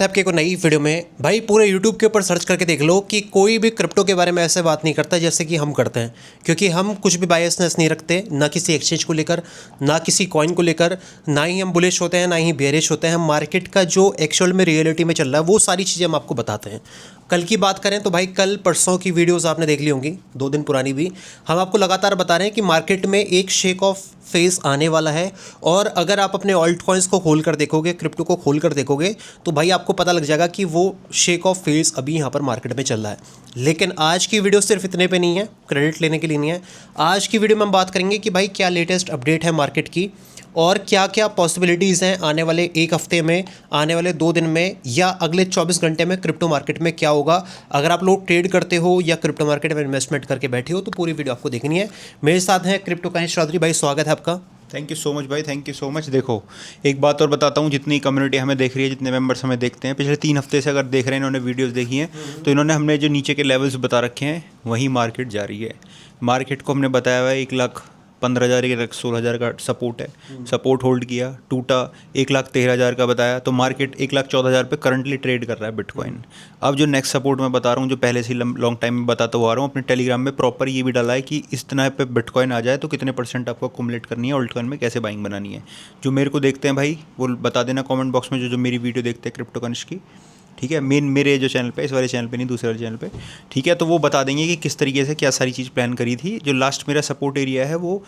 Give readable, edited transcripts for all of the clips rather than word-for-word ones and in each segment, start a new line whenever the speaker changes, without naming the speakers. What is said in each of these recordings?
आपके को नई वीडियो में भाई पूरे YouTube के ऊपर सर्च करके देख लो कि कोई भी क्रिप्टो के बारे में ऐसे बात नहीं करता जैसे कि हम करते हैं, क्योंकि हम कुछ भी बायसनेस नहीं रखते, ना किसी एक्सचेंज को लेकर, ना किसी कॉइन को लेकर, ना ही हम बुलिश होते हैं ना ही बेरिश होते हैं। हम मार्केट का जो एक्चुअल में रियलिटी में चल रहा है वो सारी चीज़ें हम आपको बताते हैं। कल की बात करें तो भाई कल परसों की वीडियोस आपने देख ली होंगी, 2 दिन पुरानी भी। हम आपको लगातार बता रहे हैं कि मार्केट में एक शेक ऑफ फेस आने वाला है, और अगर आप अपने ऑल्ट कॉइन्स को खोल कर देखोगे, क्रिप्टो को खोल कर देखोगे, तो भाई आपको पता लग जाएगा कि वो शेक ऑफ फेस अभी यहाँ पर मार्केट में चल रहा है। लेकिन आज की वीडियो सिर्फ इतने पे नहीं है, क्रेडिट लेने के लिए नहीं है। आज की वीडियो में हम बात करेंगे कि भाई क्या लेटेस्ट अपडेट है मार्केट की, और क्या क्या पॉसिबिलिटीज़ हैं आने वाले एक हफ्ते में, आने वाले 2 दिन में, या अगले 24 घंटे में क्रिप्टो मार्केट में क्या होगा। अगर आप लोग ट्रेड करते हो या क्रिप्टो मार्केट में इन्वेस्टमेंट करके बैठे हो तो पूरी वीडियो आपको देखनी है। मेरे साथ हैं क्रिप्टो कनिष्क चौधरी भाई, स्वागत है आपका।
थैंक यू सो मच भाई, थैंक यू सो मच। देखो, एक बात और बताता हूँ, जितनी कम्युनिटी हमें देख रही है, जितने मेंबर्स हमें देखते हैं, पिछले 3 हफ्ते से अगर देख रहे हैं, इन्होंने वीडियोस देखी हैं, तो इन्होंने हमने जो नीचे के लेवल्स बता रखे हैं वहीं मार्केट जा रही है। मार्केट को हमने बताया हुआ है 1,15,000 1,16,000 का सपोर्ट है, सपोर्ट होल्ड किया, टूटा, 1,13,000 का बताया, तो मार्केट 1,14,000 पे करंटली ट्रेड कर रहा है बिटकॉइन। अब जो नेक्स्ट सपोर्ट मैं बता रहा हूँ, जो पहले से लॉन्ग टाइम में बताता हुआ आ रहा हूँ, अपने टेलीग्राम में प्रॉपर ये भी डाला है कि इस तरह पे बिटकॉइन आ जाए तो कितने % आपको अकुमुलेट करनी है, ऑल्टकॉइन में कैसे बाइंग बनानी है। जो मेरे को देखते हैं भाई वो बता देना कमेंट बॉक्स में, जो मेरी वीडियो देखते हैं क्रिप्टो कनिष्क की, ठीक है, मेरे जो चैनल पे, इस वाले चैनल पे नहीं, दूसरे वाले चैनल पे, ठीक है, तो वो बता देंगे कि किस तरीके से क्या सारी चीज़ प्लान करी थी। जो लास्ट मेरा सपोर्ट एरिया है वो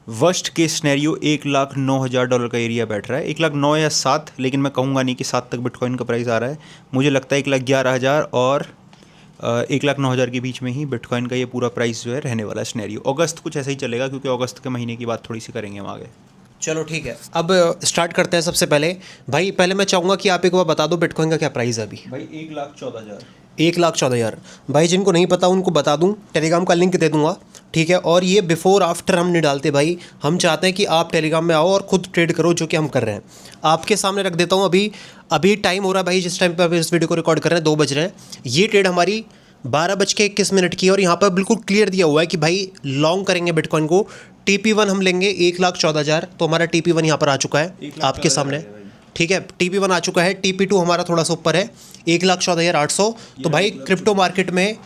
वर्स्ट केस सिनेरियो $1,09,000 का एरिया बैठ रहा है, 1,09,000 या 7, लेकिन मैं कहूँगा नहीं कि 7 तक बिटकॉइन का प्राइस आ रहा है। मुझे लगता है 1,11,000 और 1,09,000 के बीच में ही बिटकॉइन का ये पूरा प्राइस जो है रहने वाला है सिनेरियो। अगस्त कुछ ऐसा ही चलेगा, क्योंकि अगस्त के महीने की बात थोड़ी सी करेंगे हम आगे।
चलो ठीक है, अब स्टार्ट करते हैं। सबसे पहले भाई, पहले मैं चाहूँगा कि आप एक बार बता दो बिटकॉइन का क्या प्राइस है अभी।
भाई 1,14,000।
1,14,000। भाई जिनको नहीं पता उनको बता दूं, टेलीग्राम का लिंक दे दूंगा, ठीक है। और ये बिफोर आफ्टर हम नहीं डालते भाई, हम चाहते हैं कि आप टेलीग्राम में आओ और खुद ट्रेड करो, जो कि हम कर रहे हैं। आपके सामने रख देता हूँ। अभी अभी टाइम हो रहा है भाई, जिस टाइम पे अभी इस वीडियो को रिकॉर्ड कर रहे हैं 2 बज रहे हैं। ये ट्रेड हमारी 12:21 की है, और यहाँ पर बिल्कुल क्लियर दिया हुआ है कि भाई लॉन्ग करेंगे बिटकॉइन को। TP1 हम लेंगे 1,14,000, तो हमारा TP1 यहाँ पर आ चुका है आपके सामने, ठीक है। TP1 आ चुका है, TP2 हमारा थोड़ा सा ऊपर है, 1,14,800। तो भाई क्रिप्टो मार्केट में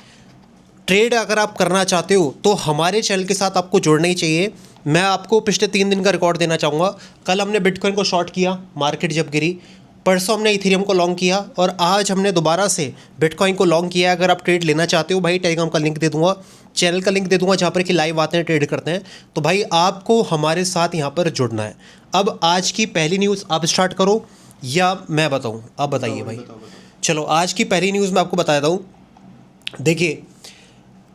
ट्रेड अगर आप करना चाहते हो तो हमारे चैनल के साथ आपको जुड़ना ही चाहिए। मैं आपको पिछले 3 दिन का रिकॉर्ड देना चाहूँगा। कल हमने बिटकॉइन को शॉर्ट किया, मार्केट जब गिरी। परसों हमने इथेरियम को लॉन्ग किया, और आज हमने दोबारा से बिटकॉइन को लॉन्ग किया। अगर आप ट्रेड लेना चाहते हो भाई, टेलीग्राम का लिंक दे दूंगा, चैनल का लिंक दे दूंगा, जहाँ पर कि लाइव आते हैं, ट्रेड करते हैं। तो भाई आपको हमारे साथ यहाँ पर जुड़ना है। अब आज की पहली न्यूज़ आप स्टार्ट करो या मैं बताऊँ? आप बताइए भाई। चलो, आज की पहली न्यूज़ मैं आपको बता देता हूँ। देखिए,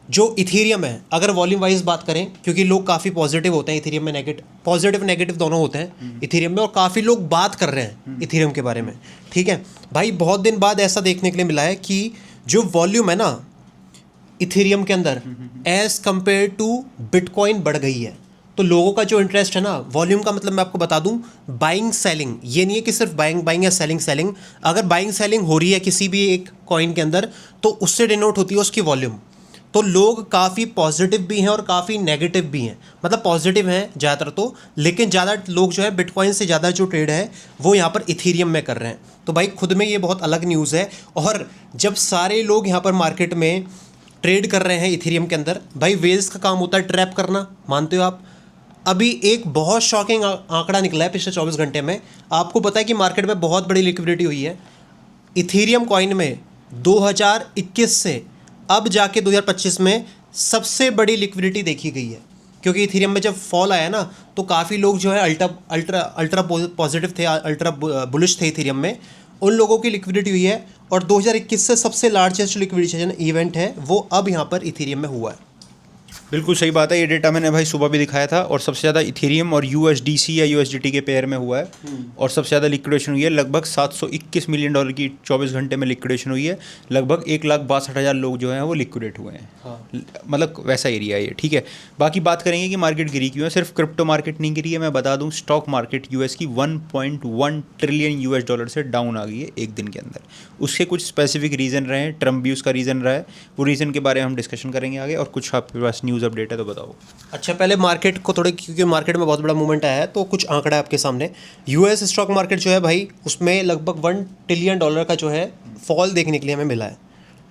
जो इथेरियम है, अगर वॉल्यूम वाइज बात करें, क्योंकि लोग काफ़ी पॉजिटिव होते हैं इथेरियम में, पॉजिटिव नेगेटिव दोनों होते हैं इथेरियम में, और काफ़ी लोग बात कर रहे हैं इथेरियम के बारे में, ठीक है भाई। बहुत दिन बाद ऐसा देखने के लिए मिला है कि जो वॉल्यूम है ना इथेरियम के अंदर, एज कंपेयर टू बिटकॉइन बढ़ गई है। तो लोगों का जो इंटरेस्ट है ना, वॉल्यूम का मतलब मैं आपको बता दूं, बाइंग सेलिंग, ये नहीं है कि सिर्फ बाइंग या सेलिंग सेलिंग। अगर बाइंग सेलिंग हो रही है किसी भी एक कॉइन के अंदर, तो उससे डिनोट होती है उसकी वॉल्यूम। तो लोग काफ़ी पॉजिटिव भी हैं और काफ़ी नेगेटिव भी हैं, मतलब पॉजिटिव हैं ज़्यादातर तो, लेकिन ज़्यादा लोग जो है बिटकॉइन से ज़्यादा जो ट्रेड है वो यहाँ पर इथेरियम में कर रहे हैं। तो भाई खुद में ये बहुत अलग न्यूज़ है। और जब सारे लोग यहाँ पर मार्केट में ट्रेड कर रहे हैं इथेरियम के अंदर, भाई वेल्स का काम होता है ट्रैप करना, मानते हो आप? अभी एक बहुत शॉकिंग आंकड़ा निकला है पिछले 24 घंटे में। आपको पता है कि मार्केट में बहुत बड़ी लिक्विडिटी हुई है इथेरियम कॉइन में। 2021 से अब जाके 2025 में सबसे बड़ी लिक्विडिटी देखी गई है, क्योंकि इथेरियम में जब फॉल आया ना, तो काफ़ी लोग जो है अल्ट्रा पॉजिटिव थे, अल्ट्रा बुलिश थे इथेरियम में, उन लोगों की लिक्विडिटी हुई है। और 2021 से सबसे लार्जेस्ट लिक्विडेशन इवेंट है वो अब यहाँ पर इथेरियम में हुआ है।
बिल्कुल सही बात है, ये डेटा मैंने भाई सुबह भी दिखाया था। और सबसे ज़्यादा इथेरियम और USDC या USDT के पेयर में हुआ है, और सबसे ज़्यादा लिक्विडेशन हुई है, लगभग $721 मिलियन की 24 घंटे में लिक्विडेशन हुई है। लगभग 1,62,000 लोग जो हैं वो लिक्विडेट हुए हैं। हाँ। मतलब वैसा एरिया है ये, ठीक है। बाकी बात करेंगे कि मार्केट गिरी क्यों है। सिर्फ क्रिप्टो मार्केट नहीं गिरी है, मैं बता दूँ, स्टॉक मार्केट US की $1.1 ट्रिलियन US से डाउन आ गई है एक दिन के अंदर। उसके कुछ स्पेसिफिक रीज़न रहे हैं, ट्रम्प भी उसका रीज़न रहा है, वो रीज़न के बारे में हम डिस्कशन करेंगे आगे। और कुछ आपके पास न्यूज़ न्यूज़ अपडेट है तो बताओ।
अच्छा, पहले मार्केट को थोड़े, क्योंकि मार्केट में बहुत बड़ा मूवमेंट आया है तो कुछ आंकड़ा है आपके सामने। यूएस स्टॉक मार्केट जो है भाई, उसमें लगभग $1 ट्रिलियन का जो है फॉल देखने के लिए हमें मिला है।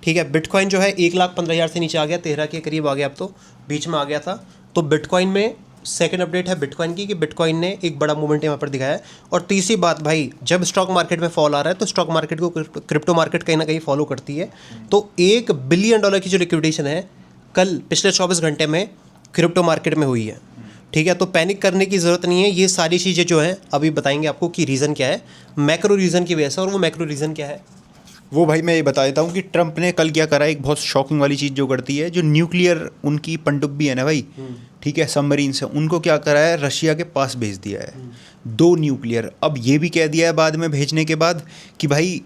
ठीक है, बिटकॉइन जो है 1,15,000 से नीचे आ गया, 13 के करीब आ गया, अब तो बीच में आ गया था। तो बिटकॉइन में सेकंड अपडेट है बिटकॉइन की, कि बिटकॉइन ने एक बड़ा मूवमेंट यहाँ पर दिखाया है। और तीसरी बात भाई, जब स्टॉक मार्केट में फॉल आ रहा है तो स्टॉक मार्केट को क्रिप्टो मार्केट कहीं ना कहीं फॉलो करती है। तो $1 बिलियन की जो लिक्विडेशन है कल पिछले 24 घंटे में क्रिप्टो मार्केट में हुई है। ठीक है, तो पैनिक करने की ज़रूरत नहीं है। ये सारी चीज़ें जो हैं अभी बताएंगे आपको कि रीज़न क्या है, मैक्रो रीज़न की वजह से। और वो मैक्रो रीज़न क्या है
वो भाई मैं ये बता देता हूँ कि ट्रंप ने कल क्या करा, एक बहुत शॉकिंग वाली चीज़ जो करती है, जो न्यूक्लियर उनकी पनडुब्बी है ना भाई, ठीक है, सबमरीन से, उनको क्या करा है, रशिया के पास भेज दिया है 2 न्यूक्लियर। अब ये भी कह दिया है बाद में भेजने के बाद कि भाई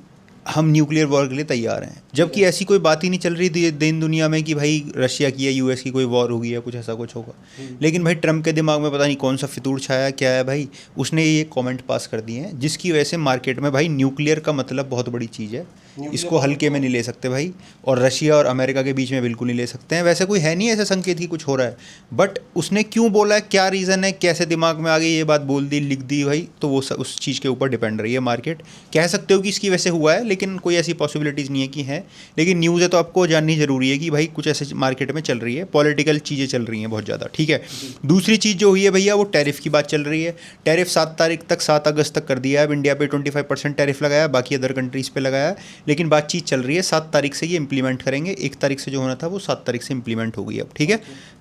हम न्यूक्लियर वॉर के लिए तैयार हैं, जबकि ऐसी कोई बात ही नहीं चल रही थी दिन दुनिया में कि भाई रशिया की या यूएस की कोई वॉर होगी या कुछ ऐसा कुछ होगा। लेकिन भाई ट्रंप के दिमाग में पता नहीं कौन सा फितूर छाया क्या है भाई, उसने ये कमेंट पास कर दिए हैं, जिसकी वजह से मार्केट में भाई न्यूक्लियर का मतलब बहुत बड़ी चीज़ है, इसको हल्के में नहीं ले सकते भाई। और रशिया और अमेरिका के बीच में बिल्कुल नहीं ले सकते हैं। वैसे कोई है नहीं ऐसा संकेत कि कुछ हो रहा है, बट उसने क्यों बोला है, क्या रीज़न है, कैसे दिमाग में आ गई ये बात, बोल दी, लिख दी भाई, तो वो उस चीज़ के ऊपर डिपेंड रही है मार्केट। कह सकते हो कि इसकी वजह से हुआ है, लेकिन कोई ऐसी पॉसिबिलिटीज़ नहीं है कि है। लेकिन न्यूज़ है तो आपको जाननी ज़रूरी है कि भाई कुछ ऐसे मार्केट में चल रही है, पॉलिटिकल चीज़ें चल रही हैं बहुत ज़्यादा। ठीक है, दूसरी चीज़ जो हुई है भैया, वो टैरिफ की बात चल रही है। टैरिफ 7 तारीख तक, 7 अगस्त तक कर दिया है। अब इंडिया पे 25% टैरिफ लगाया, बाकी अदर कंट्रीज़ पे लगाया है, लेकिन बातचीत चल रही है 7 तारीख से ये इंप्लीमेंट करेंगे। 1 तारीख से जो होना था वो 7 तारीख से इंप्लीमेंट हो गई अब। ठीक है,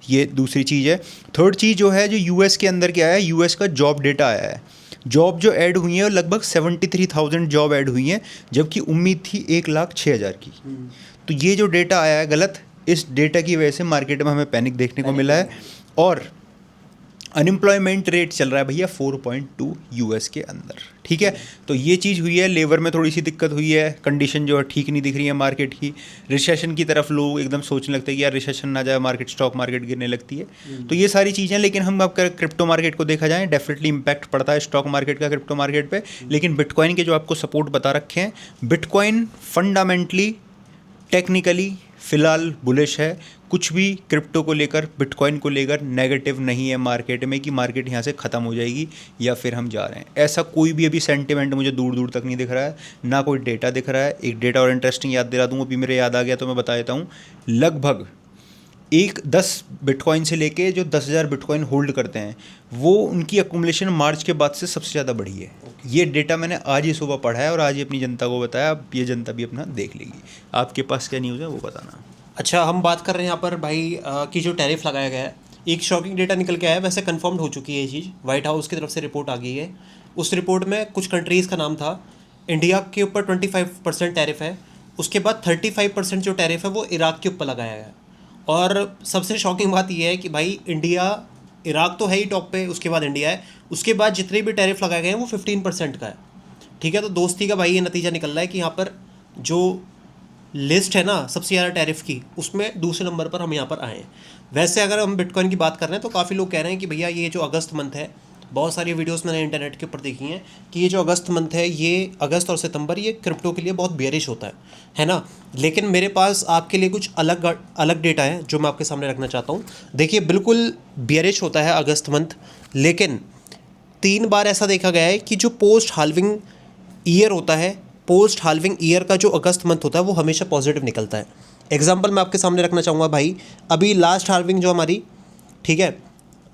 ये दूसरी चीज़ है। थर्ड चीज़ जो है, जो यूएस के अंदर क्या है, यूएस का जॉब डेटा आया है। जॉब जो ऐड हुई है लगभग 73,000 जॉब ऐड हुई हैं, जबकि उम्मीद थी 1,06,000 की। तो ये जो डेटा आया है गलत, इस डेटा की वजह से मार्केट में हमें पैनिक देखने को मिला है। और अनएम्प्लॉयमेंट रेट चल रहा है भैया 4.2 यूएस के अंदर। ठीक है, तो ये चीज़ हुई है। लेबर में थोड़ी सी दिक्कत हुई है, कंडीशन जो है ठीक नहीं दिख रही है मार्केट की। रिसेशन की तरफ लोग एकदम सोचने लगते हैं कि यार रिसेशन ना जाए, मार्केट, स्टॉक मार्केट गिरने लगती है। तो ये सारी चीज़ें, लेकिन हम अब क्रिप्टो मार्केट को देखा जाए, डेफिनेटली इंपैक्ट पड़ता है स्टॉक मार्केट का क्रिप्टो मार्केट पे। लेकिन बिटकॉइन के जो आपको सपोर्ट बता रखे हैं, बिटकॉइन फंडामेंटली, टेक्निकली फ़िलहाल बुलिश है। कुछ भी क्रिप्टो को लेकर, बिटकॉइन को लेकर नेगेटिव नहीं है मार्केट में कि मार्केट यहाँ से ख़त्म हो जाएगी या फिर हम जा रहे हैं। ऐसा कोई भी अभी सेंटिमेंट मुझे दूर दूर तक नहीं दिख रहा है, ना कोई डेटा दिख रहा है। एक डेटा और इंटरेस्टिंग याद दिला दूँ, अभी मेरे याद आ गया तो मैं बता देता हूँ। लगभग 10 बिटकॉइन से लेके जो 10,000 बिटकॉइन होल्ड करते हैं, वो उनकी अकुमुलेशन मार्च के बाद से सबसे ज़्यादा बढ़ी है। ये डेटा मैंने आज ही सुबह पढ़ा है और आज ही अपनी जनता को बताया। अब ये जनता भी अपना देख लेगी। आपके पास क्या न्यूज़ है वो बताना।
अच्छा, हम बात कर रहे हैं यहाँ पर भाई कि जो टैरिफ लगाया गया है, एक शॉकिंग डेटा निकल के आया है। वैसे कंफर्म्ड हो चुकी है ये चीज़, वाइट हाउस की तरफ से रिपोर्ट आ गई है। उस रिपोर्ट में कुछ कंट्रीज़ का नाम था। इंडिया के ऊपर 25% टैरिफ है, उसके बाद 35% जो टैरिफ है वो इराक के ऊपर लगाया गया है। और सबसे शॉकिंग बात यह है कि भाई इंडिया, इराक तो है ही टॉप पे, उसके बाद इंडिया है, उसके बाद जितने भी टैरिफ लगाए गए हैं वो 15% का है। ठीक है, तो दोस्ती का भाई ये नतीजा निकल रहा है कि यहाँ पर जो लिस्ट है ना सबसे ज़्यादा टैरिफ की, उसमें दूसरे नंबर पर हम यहाँ पर आए हैं। वैसे अगर हम बिटकॉइन की बात कर रहे हैं तो काफ़ी लोग कह रहे हैं कि भैया ये जो अगस्त मंथ है, बहुत सारी वीडियोस मैंने इंटरनेट के ऊपर देखी हैं कि ये जो अगस्त मंथ है, ये अगस्त और सितंबर, ये क्रिप्टो के लिए बहुत बेयरिश होता है ना। लेकिन मेरे पास आपके लिए कुछ अलग डेटा है जो मैं आपके सामने रखना चाहता हूँ। देखिए, बिल्कुल बेयरिश होता है अगस्त मंथ, लेकिन 3 बार ऐसा देखा गया है कि जो पोस्ट हाल्विंग ईयर होता है, पोस्ट हाल्विंग ईयर का जो अगस्त मंथ होता है वो हमेशा पॉजिटिव निकलता है। एग्जाम्पल मैं आपके सामने रखना चाहूँगा भाई, अभी लास्ट हाल्विंग जो हमारी, ठीक है,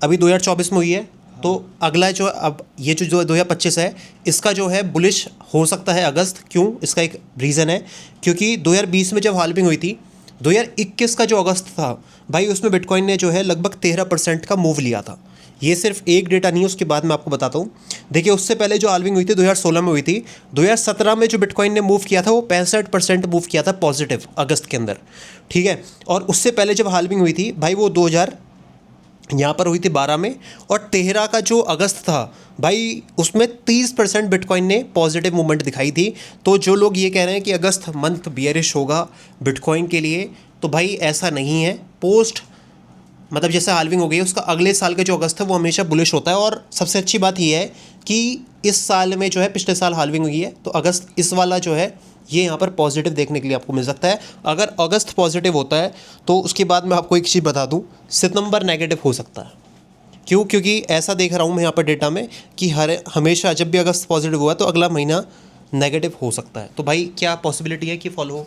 अभी 2024 में हुई है, तो अगला जो अब ये जो 2025 है, इसका जो है बुलिश हो सकता है अगस्त। क्यों? इसका एक रीज़न है, क्योंकि 2020 में जब हाल्विंग हुई थी, 2021 का जो अगस्त था भाई, उसमें बिटकॉइन ने जो है लगभग 13% का मूव लिया था। ये सिर्फ एक डेटा नहीं है, उसके बाद मैं आपको बताता हूँ। देखिए, उससे पहले जो हाल्विंग हुई थी 2016 में हुई थी, 2017 में जो बिटकॉइन ने मूव किया था वो 65% मूव किया था पॉजिटिव अगस्त के अंदर। ठीक है, और उससे पहले जब हाल्विंग हुई थी भाई, वो 2000 यहाँ पर हुई थी 12 में, और 13 का जो अगस्त था भाई, उसमें 30% बिटकॉइन ने पॉजिटिव मूवमेंट दिखाई थी। तो जो लोग ये कह रहे हैं कि अगस्त मंथ बियरिश होगा बिटकॉइन के लिए, तो भाई ऐसा नहीं है। पोस्ट मतलब जैसे हाल्विंग हो गई, उसका अगले साल का जो अगस्त है वो हमेशा बुलिश होता है। और सबसे अच्छी बात यह है कि इस साल में जो है, पिछले साल हाल्विंग हुई है, तो अगस्त इस वाला जो है ये यहाँ पर पॉजिटिव देखने के लिए आपको मिल सकता है। अगर अगस्त पॉजिटिव होता है तो उसके बाद मैं आपको एक चीज़ बता दूँ, सितंबर नेगेटिव हो सकता है। क्यों? क्योंकि ऐसा देख रहा हूँ मैं यहाँ पर डेटा में कि हमेशा जब भी अगस्त पॉजिटिव हुआ तो अगला महीना नेगेटिव हो सकता है। तो भाई क्या पॉसिबिलिटी है कि फॉलो हो?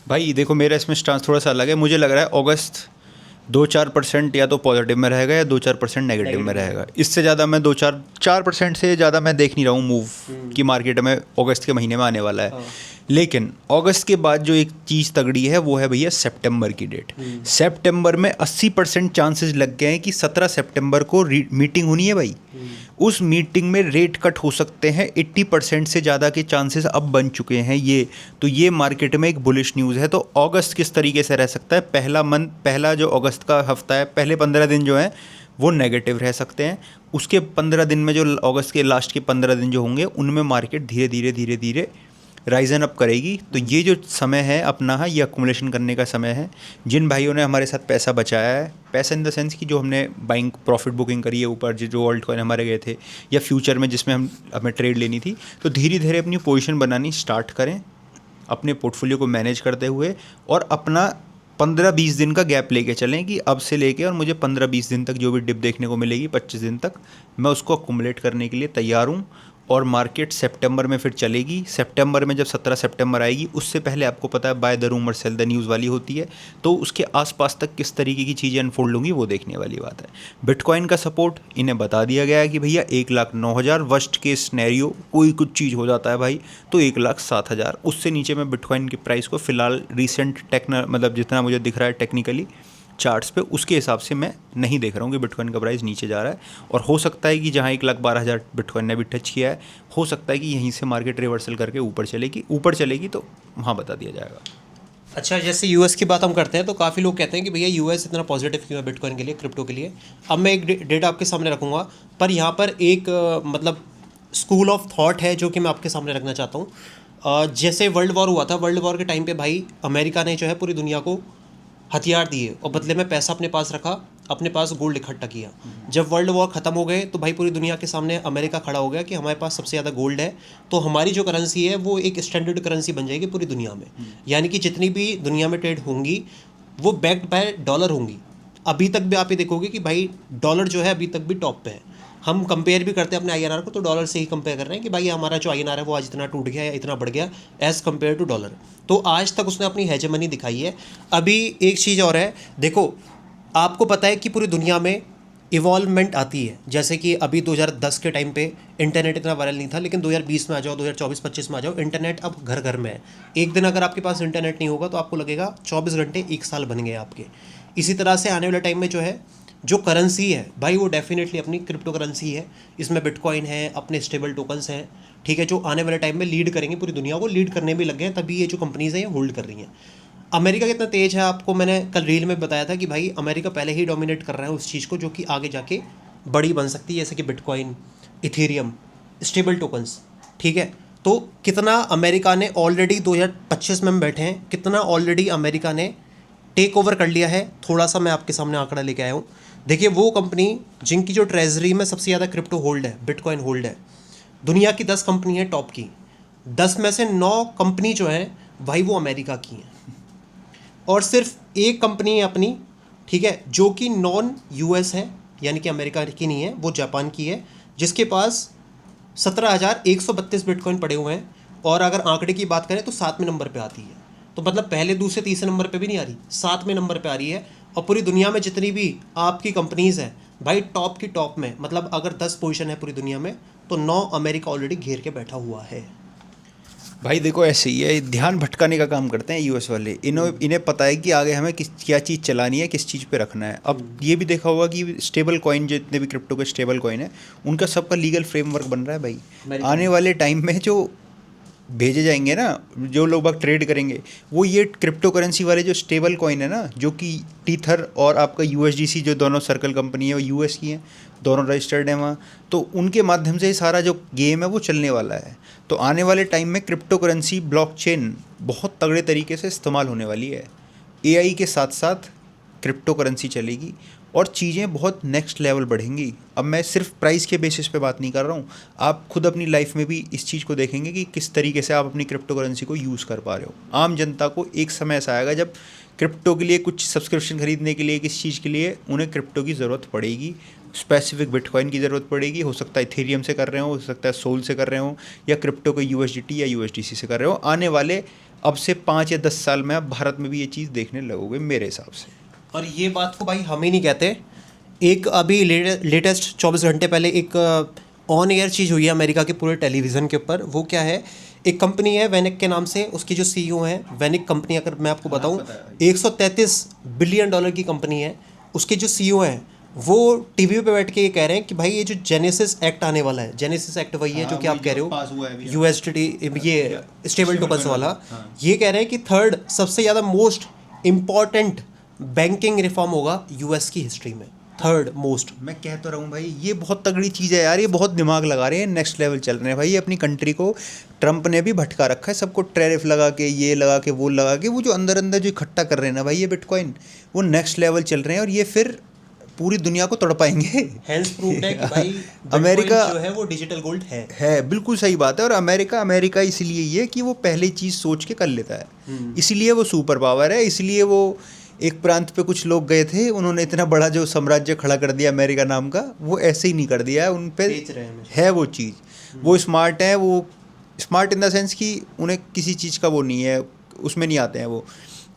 भाई देखो, मेरा इसमें स्टांस थोड़ा सा अलग है। मुझे लग रहा है अगस्त 2-4% या तो पॉजिटिव में रहेगा या 2-4% नेगेटिव में रहेगा। इससे ज़्यादा मैं 2-4% से ज़्यादा मैं देख नहीं रहा हूँ मूव कि मार्केट में अगस्त के महीने में आने वाला है। लेकिन अगस्त के बाद जो एक चीज़ तगड़ी है वो है भैया सितंबर की डेट। सितंबर में 80% चांसेस लग गए हैं कि 17 सितंबर को मीटिंग होनी है भाई। उस मीटिंग में रेट कट हो सकते हैं, 80% से ज़्यादा के चांसेस अब बन चुके हैं ये। तो ये मार्केट में एक बुलिश न्यूज़ है। तो अगस्त किस तरीके से रह सकता है? पहला जो अगस्त का हफ्ता है, पहले 15 दिन जो हैं वो नेगेटिव रह सकते हैं। उसके 15 दिन में जो अगस्त के लास्ट के 15 दिन जो होंगे उनमें मार्केट धीरे धीरे राइजन अप करेगी। तो ये जो समय है अपना है, ये अकुमुलेशन करने का समय है। जिन भाइयों ने हमारे साथ पैसा बचाया है, पैसा इन द सेंस कि जो हमने बाइंग प्रॉफिट बुकिंग करी है ऊपर, जो ऑल्ट कॉइन हमारे गए थे या फ्यूचर में जिसमें हमें ट्रेड लेनी थी, तो धीरे धीरे अपनी पोजीशन बनानी स्टार्ट करें अपने पोर्टफोलियो को मैनेज करते हुए, और अपना 15-20 दिन का गैप लेके चलें कि अब से लेके और मुझे 15-20 दिन तक जो भी डिप देखने को मिलेगी 25 दिन तक मैं उसको अकुमुलेट करने के लिए तैयार हूँ। और मार्केट सितंबर में फिर चलेगी। सितंबर में जब 17 सितंबर आएगी, उससे पहले आपको पता है by the rumour cell the news वाली होती है। तो उसके आसपास तक किस तरीके की चीज़ें अनफोल्ड होंगी वो देखने वाली बात है। बिटकॉइन का सपोर्ट इन्हें बता दिया गया है कि भैया 1,09,000, वर्स्ट केस सिनेरियो कोई कुछ चीज़ हो जाता है भाई तो 1,07,000। उससे नीचे में बिटकॉइन की प्राइस को फिलहाल रिसेंट मतलब जितना मुझे दिख रहा है टेक्निकली चार्ट्स पे, उसके हिसाब से मैं नहीं देख रहा हूँ कि बिटकॉइन का प्राइस नीचे जा रहा है। और हो सकता है कि जहाँ 1,12,000 बिटकॉइन ने भी टच किया है, हो सकता है कि यहीं से मार्केट रिवर्सल करके ऊपर चलेगी तो वहाँ बता दिया जाएगा।
अच्छा, जैसे यूएस की बात हम करते हैं तो काफ़ी लोग कहते हैं कि भैया यूएस इतना पॉजिटिव क्यों है बिटकॉइन के लिए, क्रिप्टो के लिए। अब मैं एक डेटा आपके सामने रखूँगा, पर यहाँ पर एक मतलब स्कूल ऑफ थॉट है जो कि मैं आपके सामने रखना चाहता हूँ। जैसे वर्ल्ड वॉर हुआ था, वर्ल्ड वॉर के टाइम पे भाई अमेरिका ने जो है पूरी दुनिया को हथियार दिए और बदले में पैसा अपने पास रखा, अपने पास गोल्ड इकट्ठा किया। जब वर्ल्ड वॉर ख़त्म हो गए तो भाई पूरी दुनिया के सामने अमेरिका खड़ा हो गया कि हमारे पास सबसे ज़्यादा गोल्ड है, तो हमारी जो करेंसी है वो एक स्टैंडर्ड करेंसी बन जाएगी पूरी दुनिया में। यानी कि जितनी भी दुनिया में ट्रेड होंगी वो बैक्ड बाय डॉलर होंगी। अभी तक भी आप ये देखोगे कि भाई डॉलर जो है अभी तक भी टॉप पे है। हम कंपेयर भी करते हैं अपने आईएनआर को तो डॉलर से ही कंपेयर कर रहे हैं कि भाई हमारा जो आईएनआर है वो आज इतना टूट गया या इतना बढ़ गया एज़ कंपेयर टू डॉलर। तो आज तक उसने अपनी हेजेमनी दिखाई है। अभी एक चीज़ और है, देखो आपको पता है कि पूरी दुनिया में इवॉल्वमेंट आती है। जैसे कि अभी 2010 के टाइम पे इंटरनेट इतना वायरल नहीं था, लेकिन 2020 में आ जाओ, 2024-25 में आ जाओ, इंटरनेट अब घर घर में है। एक दिन अगर आपके पास इंटरनेट नहीं होगा तो आपको लगेगा 24 घंटे 1 साल बन गए आपके। इसी तरह से आने वाले टाइम में जो है जो करेंसी है भाई वो डेफिनेटली अपनी क्रिप्टो करेंसी है। इसमें बिटकॉइन है, अपने स्टेबल टोकन्स हैं, ठीक है, जो आने वाले टाइम में लीड करेंगे, पूरी दुनिया को लीड करने में लगे हैं, तभी ये जो कंपनीज़ हैं ये होल्ड कर रही हैं। अमेरिका कितना तेज है आपको मैंने कल रील में बताया था कि भाई अमेरिका पहले ही डोमिनेट कर रहा है उस चीज़ को जो कि आगे जाके बड़ी बन सकती है, जैसे कि बिटकॉइन, इथेरियम, स्टेबल टोकन्स, ठीक है। तो कितना अमेरिका ने ऑलरेडी 2025 में हम बैठे हैं, कितना ऑलरेडी अमेरिका ने टेक ओवर कर लिया है। थोड़ा सा मैं आपके सामने आंकड़ा लेके आया हूँ। देखिए वो कंपनी जिनकी जो ट्रेजरी में सबसे ज़्यादा क्रिप्टो होल्ड है, बिटकॉइन होल्ड है, दुनिया की 10 कंपनी है टॉप की, 10 में से 9 कंपनी जो है भाई वो अमेरिका की हैं। और सिर्फ एक कंपनी है अपनी, ठीक है, जो कि नॉन यूएस है, यानी कि अमेरिका की नहीं है, वो जापान की है, जिसके पास 17,132 बिटकॉइन पड़े हुए हैं। और अगर आंकड़े की बात करें तो 7वें नंबर पे आती है। तो मतलब पहले, दूसरे, तीसरे नंबर पे भी नहीं आ रही, 7वें नंबर पे आ रही है। और पूरी दुनिया में जितनी भी आपकी कंपनीज़ हैं भाई टॉप की टॉप में, मतलब अगर 10 पोजीशन है पूरी दुनिया में तो 9 अमेरिका ऑलरेडी घेर के बैठा हुआ है।
भाई देखो ऐसे ही है, ध्यान भटकाने का काम करते हैं यूएस वाले। इन्हें पता है कि आगे हमें क्या चीज़ चलानी है, किस चीज़ पे रखना है। अब ये भी देखा होगा कि स्टेबल कॉइन, जितने भी क्रिप्टो के स्टेबल कॉइन है, उनका सबका लीगल फ्रेमवर्क बन रहा है भाई। आने वाले टाइम में जो भेजे जाएंगे ना, जो लोग बाग ट्रेड करेंगे, वो ये क्रिप्टो करेंसी वाले जो स्टेबल कॉइन है ना, जो कि टीथर और आपका यूएसडीसी, जो दोनों सर्कल कंपनी है वो यूएस की हैं, दोनों रजिस्टर्ड हैं वहाँ, तो उनके माध्यम से ही सारा जो गेम है वो चलने वाला है। तो आने वाले टाइम में क्रिप्टो करेंसी, ब्लॉकचेन बहुत तगड़े तरीके से इस्तेमाल होने वाली है। एआई के साथ साथ क्रिप्टो करेंसी चलेगी और चीज़ें बहुत नेक्स्ट लेवल बढ़ेंगी। अब मैं सिर्फ प्राइस के बेसिस पे बात नहीं कर रहा हूँ, आप खुद अपनी लाइफ में भी इस चीज़ को देखेंगे कि किस तरीके से आप अपनी क्रिप्टो करेंसी को यूज़ कर पा रहे हो। आम जनता को एक समय ऐसा आएगा जब क्रिप्टो के लिए कुछ सब्सक्रिप्शन खरीदने के लिए, किसी चीज़ के लिए उन्हें क्रिप्टो की ज़रूरत पड़ेगी, स्पेसिफिक बिटकॉइन की ज़रूरत पड़ेगी। हो सकता है इथेरियम से कर रहे हो सकता है सोल से कर रहे हो, या क्रिप्टो को USDT या USDC से कर रहे हो। आने वाले अब से 5 या 10 साल में आप भारत में भी ये चीज़ देखने लगोगे मेरे हिसाब से।
और ये बात को भाई हम ही नहीं कहते, एक अभी लेटेस्ट 24 घंटे पहले एक ऑन एयर चीज़ हुई है अमेरिका के पूरे टेलीविज़न के ऊपर। वो क्या है, एक कंपनी है वेनिक के नाम से, उसकी जो CEO है वेनिक कंपनी, अगर मैं आपको बताऊं 133 बिलियन डॉलर की कंपनी है। उसके जो CEO हैं वो टीवी पे बैठ के ये कह रहे हैं कि भाई ये जो जेनेसिस एक्ट आने वाला है, जेनेसिस एक्ट वही है जो कि आप कह रहे हो USDT, ये स्टेबल टोकन्स वाला, ये कह रहे हैं कि थर्ड सबसे ज़्यादा मोस्ट इम्पॉर्टेंट बैंकिंग रिफॉर्म होगा US की हिस्ट्री में, थर्ड मोस्ट।
मैं कह तो रहा हूँ भाई, ये बहुत तगड़ी चीज़ है यार, ये बहुत दिमाग लगा रहे हैं, नेक्स्ट लेवल चल रहे हैं भाई। अपनी कंट्री को ट्रम्प ने भी भटका रखा है, सबको टैरिफ लगा के, ये लगा के, वो लगा के, वो जो अंदर अंदर जो इकट्ठा कर रहे हैं ना भाई ये बिटकॉइन, वो नेक्स्ट लेवल चल रहे हैं और ये फिर पूरी दुनिया को तड़पाएंगे।
हेंस प्रूव्ड है कि भाई
अमेरिका
जो है वो डिजिटल गोल्ड है।
बिल्कुल सही बात है। और अमेरिका इसलिए ये कि वो पहले चीज़ सोच के कर लेता है, इसलिए वो सुपर पावर है। इसलिए वो एक प्रांत पे कुछ लोग गए थे, उन्होंने इतना बड़ा जो साम्राज्य खड़ा कर दिया अमेरिका नाम का, वो ऐसे ही नहीं कर दिया है। उन पे है वो चीज़, वो स्मार्ट है, वो स्मार्ट इन द सेंस कि उन्हें किसी चीज़ का वो नहीं है, उसमें नहीं आते हैं वो,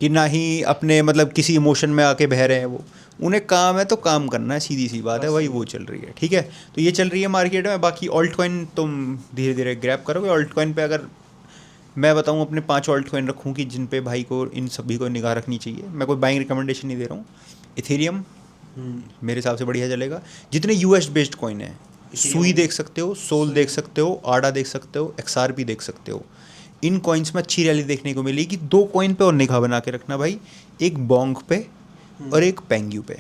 कि ना ही अपने मतलब किसी इमोशन में आके बह रहे हैं वो। उन्हें काम है तो काम करना है, सीधी सी बात है, वही वो चल रही है। ठीक है, तो ये चल रही है मार्केट में। बाकी ऑल्ट कॉइन तुम धीरे धीरे ग्रैब करोगे। ऑल्ट कॉइन पे अगर मैं बताऊं, अपने 5 ऑल्ट कॉइन रखूँ कि जिन पे भाई को इन सभी को निगाह रखनी चाहिए। मैं कोई बाइंग रिकमेंडेशन नहीं दे रहा हूँ। इथेरियम मेरे हिसाब से बढ़िया चलेगा। जितने US बेस्ड कॉइन है, सुई देख सकते हो, सोल देख सकते हो, आडा देख सकते हो, XRP देख सकते हो। इन कॉइन्स में अच्छी रैली देखने को मिलेगी। 2 कॉइन पे और निगाह बना के रखना भाई, एक बोंग पे और एक पेंग्यू पे।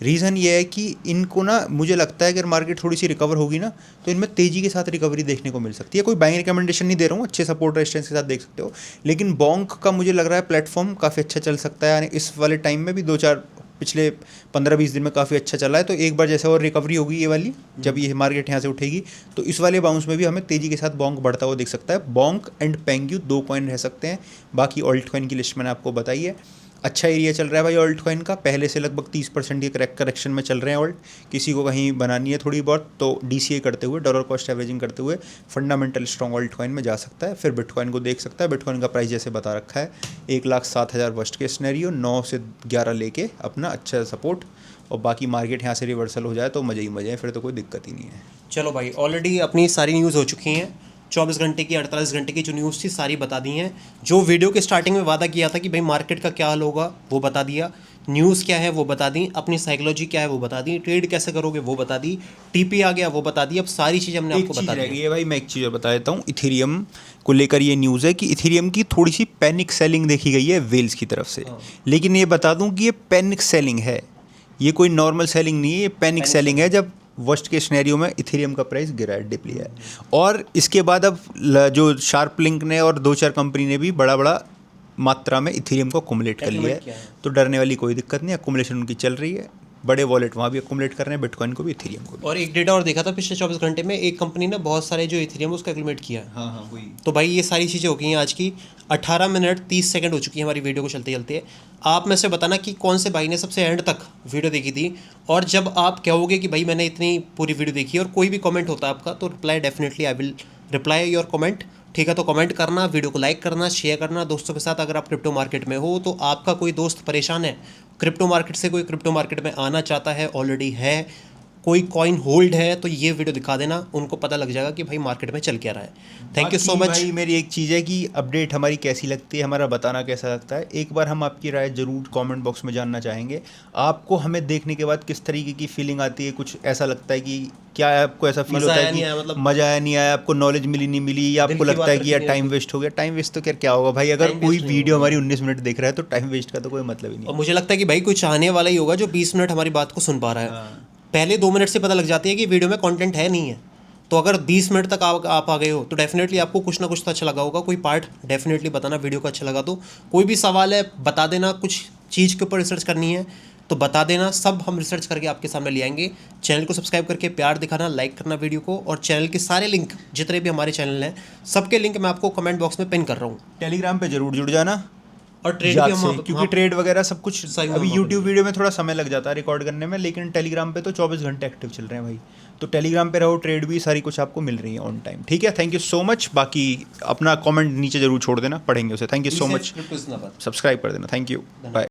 रीज़न ये है कि इनको ना, मुझे लगता है अगर मार्केट थोड़ी सी रिकवर होगी ना तो इनमें तेज़ी के साथ रिकवरी देखने को मिल सकती है। कोई बाइंग रिकमेंडेशन नहीं दे रहा हूँ, अच्छे सपोर्ट रेजिस्टेंस के साथ देख सकते हो। लेकिन बोंग का मुझे लग रहा है प्लेटफॉर्म काफ़ी अच्छा चल सकता है। यानी इस वाले टाइम में भी 2-4 पिछले 15-20 दिन में काफ़ी अच्छा चला है। तो एक बार जैसे और रिकवरी होगी ये वाली, जब ये मार्केट यहाँ से उठेगी, तो इस वाले बाउंस में भी हमें तेज़ी के साथ बोंग बढ़ता हुआ दिख सकता है। बोंग एंड पेंग्यू 2 कॉइन रह सकते हैं। बाकी ऑल्ट कॉइन की लिस्ट मैंने आपको बताई है। अच्छा एरिया चल रहा है भाई ऑल्ट कॉइन का, पहले से लगभग 30% के करेक्शन में चल रहे हैं ऑल्ट। किसी को कहीं बनानी है थोड़ी बहुत तो DCA करते हुए, डॉलर कॉस्ट एवरेजिंग करते हुए फंडामेंटल स्ट्रॉन्ग ऑल्ट कॉइन में जा सकता है। फिर बिटकॉइन को देख सकता है। बिटकॉइन का प्राइस जैसे बता रखा है 1,07,000 वर्स्ट के स्नैरियो, 9 से 11 लेके अपना अच्छा सपोर्ट, और बाकी मार्केट यहाँ से रिवर्सल हो जाए तो मज़े ही मज़े हैं, फिर तो कोई दिक्कत ही नहीं है।
चलो भाई, ऑलरेडी अपनी सारी न्यूज़ हो चुकी हैं। 24 घंटे की, 48 घंटे की जो न्यूज़ थी सारी बता दी हैं। जो वीडियो के स्टार्टिंग में वादा किया था कि भाई मार्केट का क्या हाल होगा वो बता दिया, न्यूज़ क्या है वो बता दी, अपनी साइकोलॉजी क्या है वो बता दी, ट्रेड कैसे करोगे वो बता दी, TP आ गया वो बता दी। अब सारी चीज़ हमने आपको बता दी
है भाई। मैं एक चीज़ और बता देता हूँ, इथेरियम को लेकर ये न्यूज़ है कि इथेरियम की थोड़ी सी पैनिक सेलिंग देखी गई है वेल्स की तरफ से। लेकिन ये बता दूँ कि ये पैनिक सेलिंग है, ये कोई नॉर्मल सेलिंग नहीं है, ये पैनिक सेलिंग है। जब वर्स्ट के सिनेरियो में इथेरियम का प्राइस गिरा है, डिप लिया है, और इसके बाद अब जो शार्प लिंक ने और 2-4 कंपनी ने भी बड़ा मात्रा में इथेरियम को अकुमुलेट कर लिया है। तो डरने वाली कोई दिक्कत नहीं, अकुमुलेशन उनकी चल रही है। बड़े वॉलेट वहाँ भी अकुमुलेट कर रहे हैं, बिटकॉइन को भी, इथेरियम को भी।
और एक डेटा और देखा था पिछले 24 घंटे में, एक कंपनी ने बहुत सारे जो इथेरियम उसका एग्रीमेंट किया है।
हाँ वही।
तो भाई ये सारी चीज़ें हो गई हैं आज की। 18 मिनट 30 सेकंड हो चुकी है हमारी वीडियो को चलते चलते। आप में से बताना कि कौन से भाई ने सबसे एंड तक वीडियो देखी थी। और जब आप कहोगे कि भाई मैंने इतनी पूरी वीडियो देखी और कोई भी कमेंट होता है आपका, तो reply definitely I will reply your comment. ठीक है, तो कमेंट करना, वीडियो को लाइक करना, शेयर करना दोस्तों के साथ। अगर आप क्रिप्टो मार्केट में हो तो आपका कोई दोस्त परेशान है क्रिप्टो मार्केट से, कोई क्रिप्टो मार्केट में आना चाहता है, ऑलरेडी है, कोई कॉइन होल्ड है, तो ये वीडियो दिखा देना, उनको पता लग जाएगा कि भाई मार्केट में चल क्या रहा है। थैंक यू सो मच
भाई। मेरी एक चीज़ है कि अपडेट हमारी कैसी लगती है, हमारा बताना कैसा लगता है, एक बार हम आपकी राय ज़रूर कमेंट बॉक्स में जानना चाहेंगे। आपको हमें देखने के बाद किस तरीके की फीलिंग आती है, कुछ ऐसा लगता है कि क्या आपको ऐसा फील होता है कि
मतलब
मज़ा आया नहीं आया, आपको नॉलेज मिली नहीं मिली, या आपको लगता है कि यार टाइम वेस्ट हो गया। टाइम वेस्ट तो क्या होगा भाई, अगर कोई वीडियो हमारी 19 मिनट देख रहा है तो टाइम वेस्ट का तो कोई मतलब ही नहीं।
और मुझे लगता है कि भाई कोई चाहने वाला ही होगा जो 20 मिनट हमारी बात को सुन पा रहा है। पहले 2 मिनट से पता लग जाती है कि वीडियो में कंटेंट है नहीं है। तो अगर 20 मिनट तक आप आ गए हो तो डेफिनेटली आपको कुछ ना कुछ तो अच्छा लगा होगा। कोई पार्ट डेफिनेटली बताना वीडियो को अच्छा लगा तो। कोई भी सवाल है बता देना, कुछ चीज़ के ऊपर रिसर्च करनी है तो बता देना, सब हम रिसर्च करके आपके सामने ले आएंगे। चैनल को सब्सक्राइब करके प्यार दिखाना, लाइक करना वीडियो को, और चैनल के सारे लिंक जितने भी हमारे चैनल हैं सबके लिंक मैं आपको कमेंट बॉक्स में पिन कर रहा हूँ।
टेलीग्राम पे जरूर जुड़ जाना,
और ट्रेड
याद
भी हम
से,
वहाँ-
क्योंकि
वहाँ-
ट्रेड वगैरह सब कुछ
सही में
अभी
वहाँ
यूट्यूब वीडियो में थोड़ा समय लग जाता है रिकॉर्ड करने में, लेकिन टेलीग्राम पे तो 24 घंटे एक्टिव चल रहे हैं भाई। तो टेलीग्राम पे रहो, ट्रेड भी सारी कुछ आपको मिल रही है ऑन टाइम। ठीक है, थैंक यू सो मच। बाकी अपना कमेंट नीचे जरूर छोड़ देना, पढ़ेंगे उसे। Thank you so much.
Crypto Islamabad।
Subscribe कर देना। Thank you, bye.